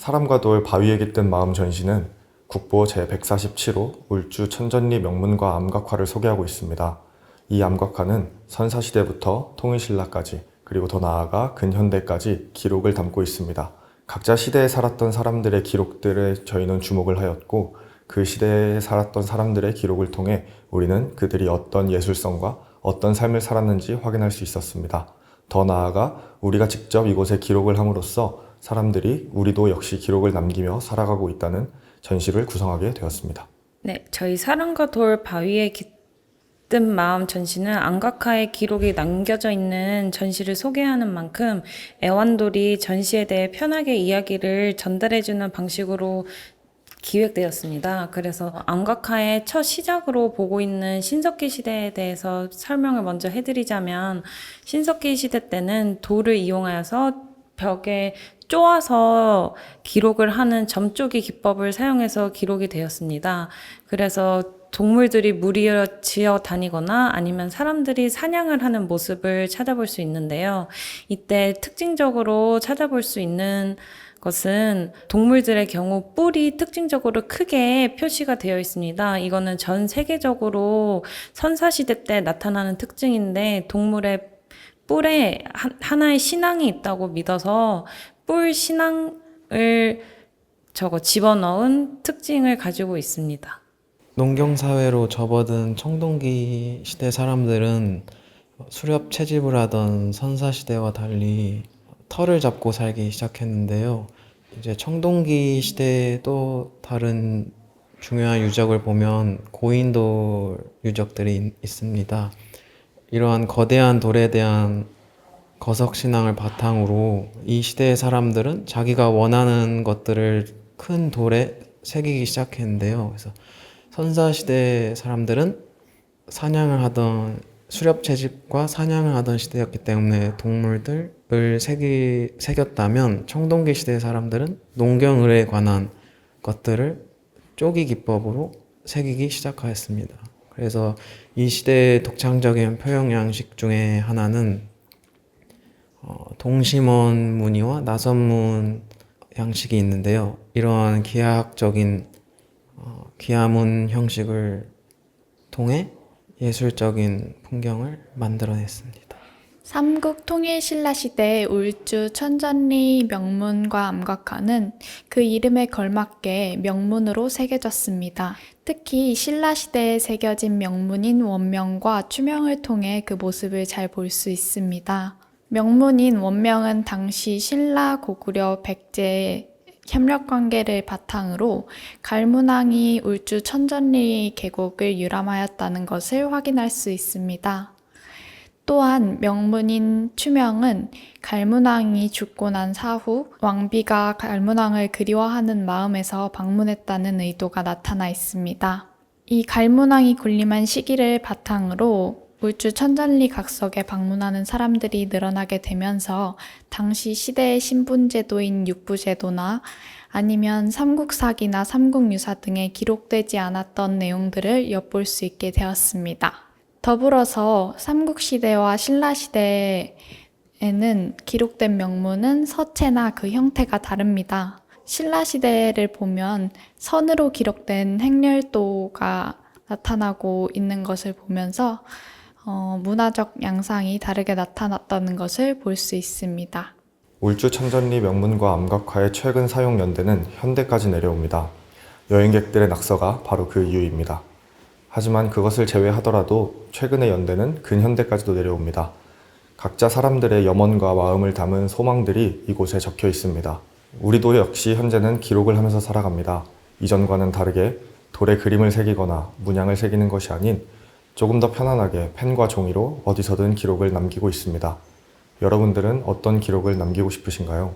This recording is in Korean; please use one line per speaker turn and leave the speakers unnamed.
사람과 돌 바위에 깃든 마음 전시는 국보 제147호 울주 천전리 명문과 암각화를 소개하고 있습니다. 이 암각화는 선사시대부터 통일신라까지 그리고 더 나아가 근현대까지 기록을 담고 있습니다. 각자 시대에 살았던 사람들의 기록들에 저희는 주목을 하였고 그 시대에 살았던 사람들의 기록을 통해 우리는 그들이 어떤 예술성과 어떤 삶을 살았는지 확인할 수 있었습니다. 더 나아가 우리가 직접 이곳에 기록을 함으로써 사람들이 우리도 역시 기록을 남기며 살아가고 있다는 전시를 구성하게 되었습니다.
네, 저희 사람과 돌 바위에 깃든 마음 전시는 암각화의 기록이 남겨져 있는 전시를 소개하는 만큼 애완돌이 전시에 대해 편하게 이야기를 전달해주는 방식으로 기획되었습니다. 그래서 암각화의 첫 시작으로 보고 있는 신석기 시대에 대해서 설명을 먼저 해드리자면, 신석기 시대 때는 돌을 이용하여서 벽에 쪼아서 기록을 하는 점쪼기 기법을 사용해서 기록이 되었습니다. 그래서 동물들이 무리지어 다니거나 아니면 사람들이 사냥을 하는 모습을 찾아볼 수 있는데요. 이때 특징적으로 찾아볼 수 있는 것은 동물들의 경우 뿔이 특징적으로 크게 표시가 되어 있습니다. 이거는 전 세계적으로 선사시대 때 나타나는 특징인데, 동물의 뿔에 하나의 신앙이 있다고 믿어서 뿔 신앙을 집어넣은 특징을 가지고 있습니다.
농경사회로 접어든 청동기 시대 사람들은 수렵 채집을 하던 선사시대와 달리 털을 잡고 살기 시작했는데요. 이제 청동기 시대에 또 다른 중요한 유적을 보면 고인돌 유적들이 있습니다. 이러한 거대한 돌에 대한 거석신앙을 바탕으로 이 시대의 사람들은 자기가 원하는 것들을 큰 돌에 새기기 시작했는데요. 그래서 선사시대 사람들은 사냥을 하던 수렵 채집과 사냥을 하던 시대였기 때문에 동물들을 새겼다면, 청동기 시대 사람들은 농경을에 관한 것들을 쪼기 기법으로 새기기 시작하였습니다. 그래서 이 시대의 독창적인 표현 양식 중에 하나는 동심원 무늬와 나선문 양식이 있는데요. 이러한 기하학적인 기하문 형식을 통해 예술적인 풍경을 만들어냈습니다.
삼국 통일신라시대 울주 천전리 명문과 암각화는 그 이름에 걸맞게 명문으로 새겨졌습니다. 특히 신라시대에 새겨진 명문인 원명과 추명을 통해 그 모습을 잘 볼 수 있습니다. 명문인 원명은 당시 신라, 고구려, 백제의 협력관계를 바탕으로 갈문왕이 울주 천전리 계곡을 유람하였다는 것을 확인할 수 있습니다. 또한 명문인 추명은 갈문왕이 죽고 난 사후 왕비가 갈문왕을 그리워하는 마음에서 방문했다는 의도가 나타나 있습니다. 이 갈문왕이 군림한 시기를 바탕으로 울주 천전리 각석에 방문하는 사람들이 늘어나게 되면서 당시 시대의 신분제도인 육부제도나 아니면 삼국사기나 삼국유사 등에 기록되지 않았던 내용들을 엿볼 수 있게 되었습니다. 더불어서 삼국시대와 신라시대에는 기록된 명문은 서체나 그 형태가 다릅니다. 신라시대를 보면 선으로 기록된 행렬도가 나타나고 있는 것을 보면서 문화적 양상이 다르게 나타났다는 것을 볼 수 있습니다.
울주 천전리 명문과 암각화의 최근 사용 연대는 현대까지 내려옵니다. 여행객들의 낙서가 바로 그 이유입니다. 하지만 그것을 제외하더라도 최근의 연대는 근현대까지도 내려옵니다. 각자 사람들의 염원과 마음을 담은 소망들이 이곳에 적혀 있습니다. 우리도 역시 현재는 기록을 하면서 살아갑니다. 이전과는 다르게 돌에 그림을 새기거나 문양을 새기는 것이 아닌 조금 더 편안하게 펜과 종이로 어디서든 기록을 남기고 있습니다. 여러분들은 어떤 기록을 남기고 싶으신가요?